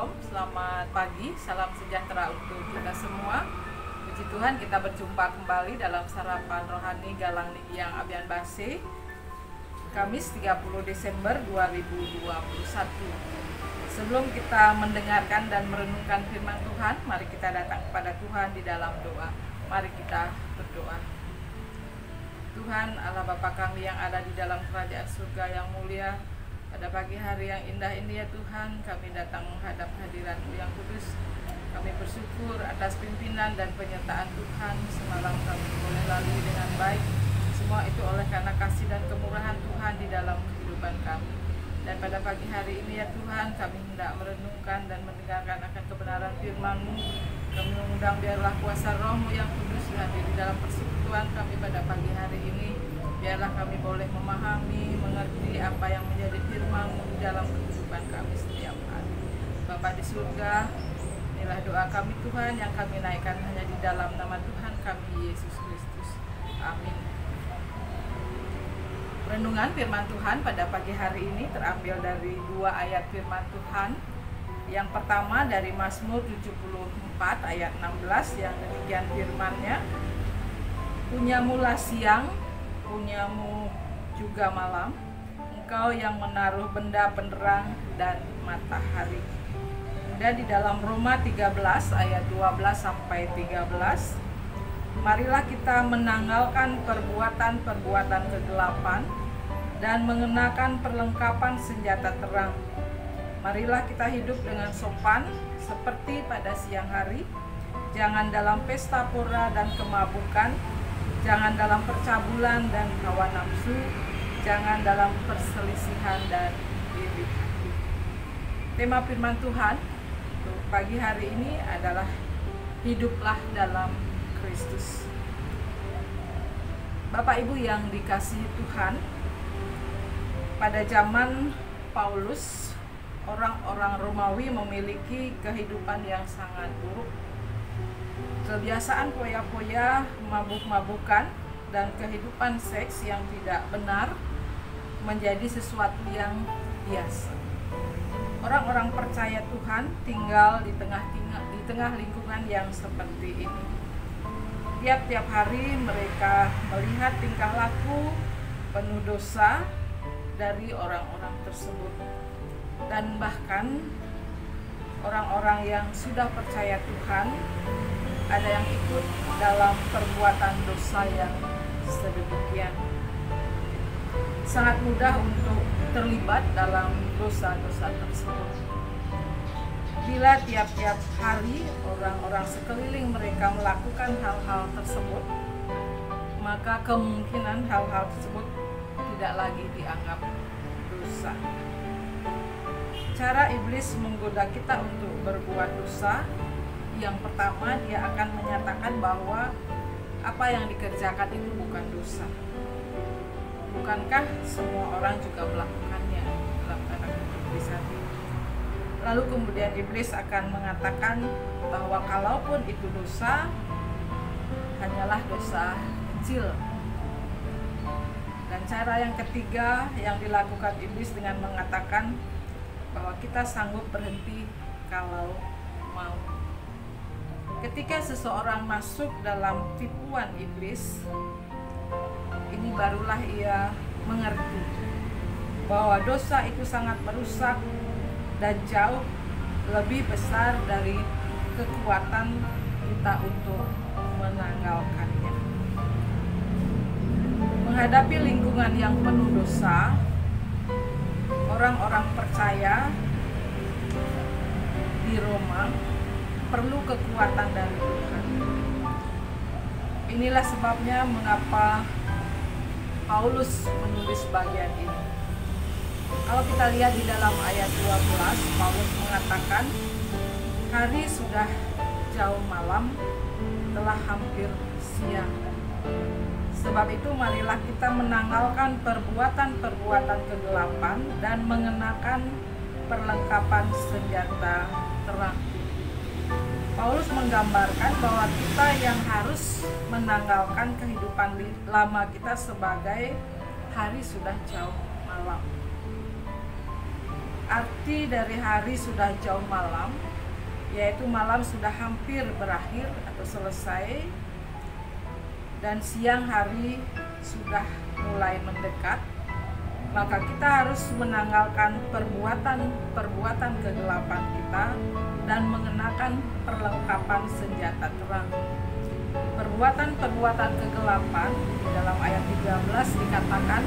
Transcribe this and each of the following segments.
Shalom, selamat pagi, salam sejahtera untuk kita semua. Puji Tuhan, kita berjumpa kembali dalam sarapan rohani Galang Ninggyang Abian Base, Kamis 30 Desember 2021. Sebelum kita mendengarkan dan merenungkan firman Tuhan, mari kita datang kepada Tuhan di dalam doa. Mari kita berdoa. Tuhan Allah Bapa kami yang ada di dalam kerajaan surga yang mulia, pada pagi hari yang indah ini ya Tuhan, kami datang menghadap hadirat-Mu yang kudus. Kami bersyukur atas pimpinan dan penyertaan Tuhan. Semalam kami boleh lalui dengan baik. Semua itu oleh karena kasih dan kemurahan Tuhan di dalam kehidupan kami. Dan pada pagi hari ini ya Tuhan, kami hendak merenungkan dan mendengarkan akan kebenaran firman-Mu. Kami mengundang biarlah kuasa Roh-Mu yang kudus hadir di dalam persekutuan kami pada pagi hari ini. Biarlah kami boleh memahami, mengerti apa yang menjadi firman-Mu di dalam kehidupan kami setiap hari. Bapa di surga, inilah doa kami Tuhan yang kami naikkan hanya di dalam nama Tuhan kami Yesus Kristus. Amin. Renungan firman Tuhan pada pagi hari ini terambil dari dua ayat firman Tuhan. Yang pertama dari Mazmur 74 ayat 16 yang demikian firman-Nya. Punyamulah siang, punyamu juga malam, Engkau yang menaruh benda penerang dan matahari. Dan di dalam Roma 13 ayat 12 sampai 13, marilah kita menanggalkan perbuatan-perbuatan kegelapan dan mengenakan perlengkapan senjata terang. Marilah kita hidup dengan sopan seperti pada siang hari, jangan dalam pesta pora dan kemabukan, jangan dalam percabulan dan hawa nafsu, jangan dalam perselisihan dan iri hati. Tema firman Tuhan untuk pagi hari ini adalah hiduplah dalam Kristus. Bapak Ibu yang dikasihi Tuhan, pada zaman Paulus, orang-orang Romawi memiliki kehidupan yang sangat buruk. Kebiasaan foya-foya, mabuk-mabukan, dan kehidupan seks yang tidak benar menjadi sesuatu yang biasa. Orang-orang percaya Tuhan tinggal di tengah lingkungan yang seperti ini. Tiap-tiap hari mereka melihat tingkah laku penuh dosa dari orang-orang tersebut. Dan bahkan orang-orang yang sudah percaya Tuhan, ada yang ikut dalam perbuatan dosa yang sedemikian. Sangat mudah untuk terlibat dalam dosa-dosa tersebut. Bila tiap-tiap hari orang-orang sekeliling mereka melakukan hal-hal tersebut, maka kemungkinan hal-hal tersebut tidak lagi dianggap dosa. Cara iblis menggoda kita untuk berbuat dosa, yang pertama dia akan menyatakan bahwa apa yang dikerjakan itu bukan dosa. Bukankah semua orang juga melakukannya dalam tanda kutip tadi? Lalu kemudian iblis akan mengatakan bahwa kalaupun itu dosa, hanyalah dosa kecil. Dan cara yang ketiga yang dilakukan iblis dengan mengatakan bahwa kita sanggup berhenti kalau mau. Ketika seseorang masuk dalam tipuan iblis, ini barulah ia mengerti bahwa dosa itu sangat merusak dan jauh lebih besar dari kekuatan kita untuk menanggalkannya. Menghadapi lingkungan yang penuh dosa, orang-orang percaya di Roma perlu kekuatan dari Tuhan. Inilah sebabnya mengapa Paulus menulis bagian ini. Kalau kita lihat di dalam ayat 12, Paulus mengatakan, hari sudah jauh malam, telah hampir siang. Sebab itu marilah kita menanggalkan perbuatan-perbuatan kegelapan dan mengenakan perlengkapan senjata terang. Paulus menggambarkan bahwa kita yang harus menanggalkan kehidupan lama kita sebagai hari sudah jauh malam. arti dari hari sudah jauh malam, yaitu malam sudah hampir berakhir atau selesai, dan siang hari sudah mulai mendekat, maka kita harus menanggalkan perbuatan kegelapan kita dan mengenakan perlengkapan senjata terang. Perbuatan kegelapan di dalam ayat 13 dikatakan,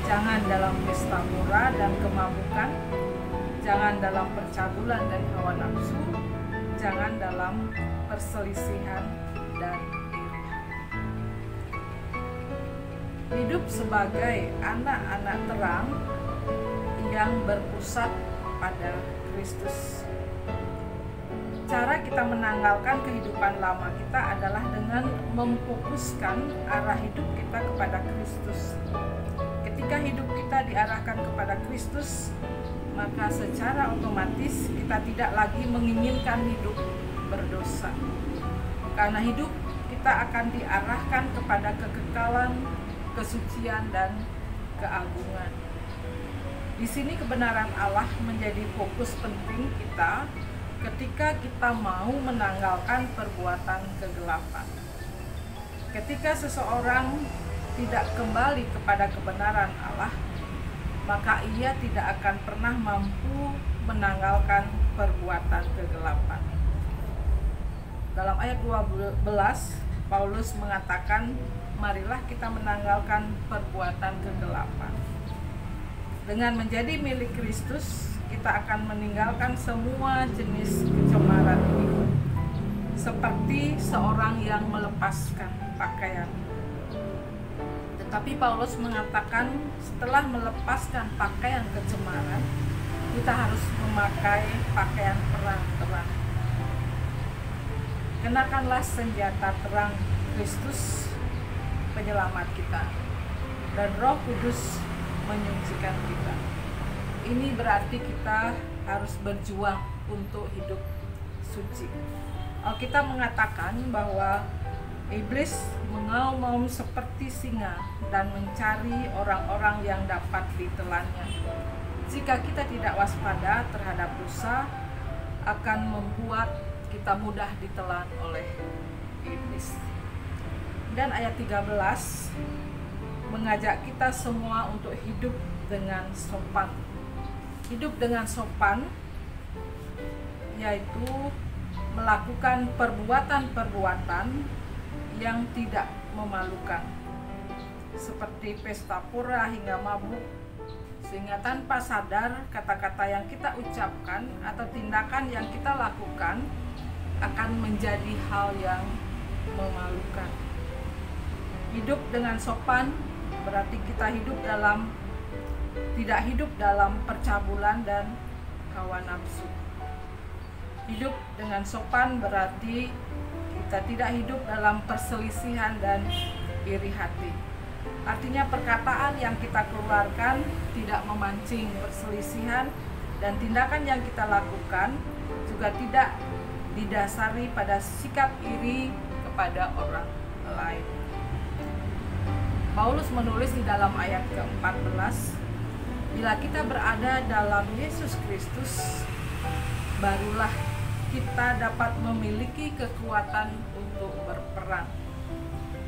jangan dalam pesta pora dan kemabukan, jangan dalam percabulan dan hawa nafsu, jangan dalam perselisihan dan iri. Hidup sebagai anak-anak terang yang berpusat pada Kristus. Cara kita menanggalkan kehidupan lama kita adalah dengan memfokuskan arah hidup kita kepada Kristus. Ketika hidup kita diarahkan kepada Kristus, maka secara otomatis kita tidak lagi menginginkan hidup berdosa. Karena hidup kita akan diarahkan kepada kekekalan, kesucian, dan keagungan. Di sini kebenaran Allah menjadi fokus penting kita ketika kita mau menanggalkan perbuatan kegelapan. Ketika seseorang tidak kembali kepada kebenaran Allah, maka ia tidak akan pernah mampu menanggalkan perbuatan kegelapan. Dalam ayat 12, Paulus mengatakan, marilah kita menanggalkan perbuatan kegelapan. Dengan menjadi milik Kristus, kita akan meninggalkan semua jenis kecemaran ini, seperti seorang yang melepaskan pakaian. Tetapi Paulus mengatakan, setelah melepaskan pakaian kecemaran, kita harus memakai pakaian terang. Kenakanlah senjata terang Kristus, penyelamat kita, dan Roh Kudus menyucikan kita. Ini berarti kita harus berjuang untuk hidup suci. Alkitab mengatakan bahwa iblis mengaum-ngaum seperti singa dan mencari orang-orang yang dapat ditelannya. Jika kita tidak waspada terhadap dosa, akan membuat kita mudah ditelan oleh iblis. Dan ayat 13 mengajak kita semua untuk hidup dengan sopan. Hidup dengan sopan yaitu melakukan perbuatan-perbuatan yang tidak memalukan, seperti pesta pora hingga mabuk, sehingga tanpa sadar kata-kata yang kita ucapkan atau tindakan yang kita lakukan akan menjadi hal yang memalukan. Hidup dengan sopan berarti kita tidak hidup dalam percabulan dan hawa nafsu. Hidup dengan sopan berarti kita tidak hidup dalam perselisihan dan iri hati. Artinya perkataan yang kita keluarkan tidak memancing perselisihan, dan tindakan yang kita lakukan juga tidak didasari pada sikap iri kepada orang lain. Paulus menulis di dalam ayat ke-14, bila kita berada dalam Yesus Kristus, barulah kita dapat memiliki kekuatan untuk berperang.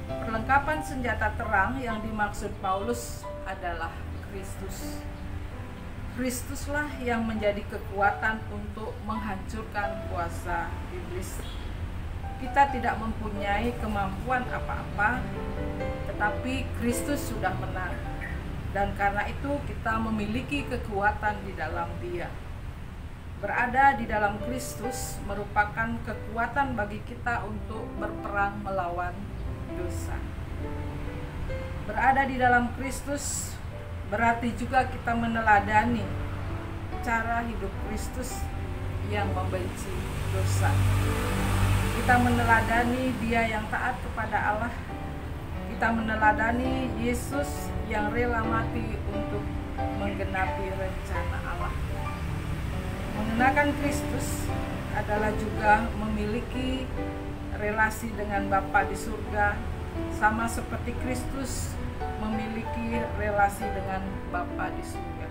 Perlengkapan senjata terang yang dimaksud Paulus adalah Kristus. Kristuslah yang menjadi kekuatan untuk menghancurkan kuasa iblis. Kita tidak mempunyai kemampuan apa-apa, tetapi Kristus sudah menang. Dan karena itu kita memiliki kekuatan di dalam Dia. Berada di dalam Kristus merupakan kekuatan bagi kita untuk berperang melawan dosa. Berada di dalam Kristus berarti juga kita meneladani cara hidup Kristus yang membenci dosa. Kita meneladani Dia yang taat kepada Allah. Kita meneladani Yesus yang rela mati untuk menggenapi rencana Allah. Mengenakan Kristus adalah juga memiliki relasi dengan Bapa di surga, sama seperti Kristus memiliki relasi dengan Bapa di surga.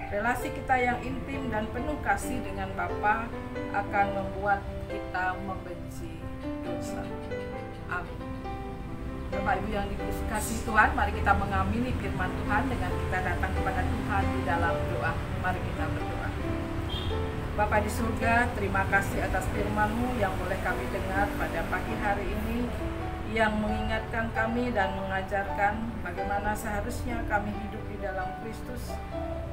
Relasi kita yang intim dan penuh kasih dengan Bapa akan membuat kita membenci dosa. Amin. Bapak Ibu yang dikasihi Tuhan, mari kita mengamini firman Tuhan dengan kita datang kepada Tuhan di dalam doa. Mari kita berdoa. Bapa di surga, terima kasih atas firman-Mu yang boleh kami dengar pada pagi hari ini, yang mengingatkan kami dan mengajarkan bagaimana seharusnya kami hidup di dalam Kristus,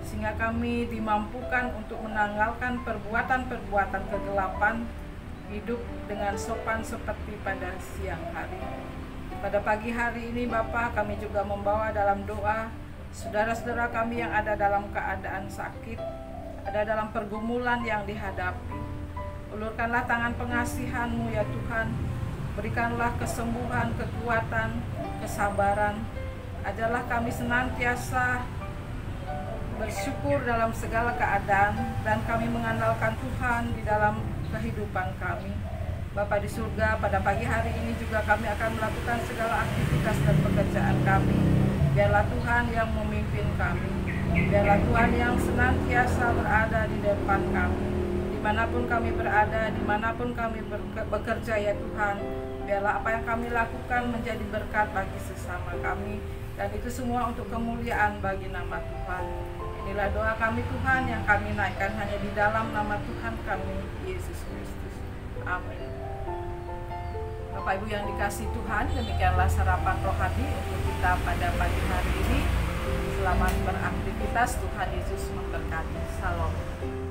sehingga kami dimampukan untuk menanggalkan perbuatan-perbuatan kegelapan, hidup dengan sopan seperti pada siang hari. Pada pagi hari ini Bapa, kami juga membawa dalam doa saudara-saudara kami yang ada dalam keadaan sakit, ada dalam pergumulan yang dihadapi. Ulurkanlah tangan pengasihan-Mu ya Tuhan, berikanlah kesembuhan, kekuatan, kesabaran. Ajarlah kami senantiasa bersyukur dalam segala keadaan, dan kami mengandalkan Tuhan di dalam kehidupan kami. Bapa di surga, pada pagi hari ini juga kami akan melakukan segala aktivitas dan pekerjaan kami. Biarlah Tuhan yang memimpin kami. Biarlah Tuhan yang senantiasa berada di depan kami. Dimanapun kami berada, dimanapun kami bekerja ya Tuhan, biarlah apa yang kami lakukan menjadi berkat bagi sesama kami. Dan itu semua untuk kemuliaan bagi nama Tuhan. Inilah doa kami Tuhan yang kami naikkan hanya di dalam nama Tuhan kami, Yesus Kristus. Amin. Bapak Ibu yang dikasihi Tuhan, demikianlah sarapan rohani untuk kita pada pagi hari ini. Selamat beraktivitas, Tuhan Yesus memberkati. Salam.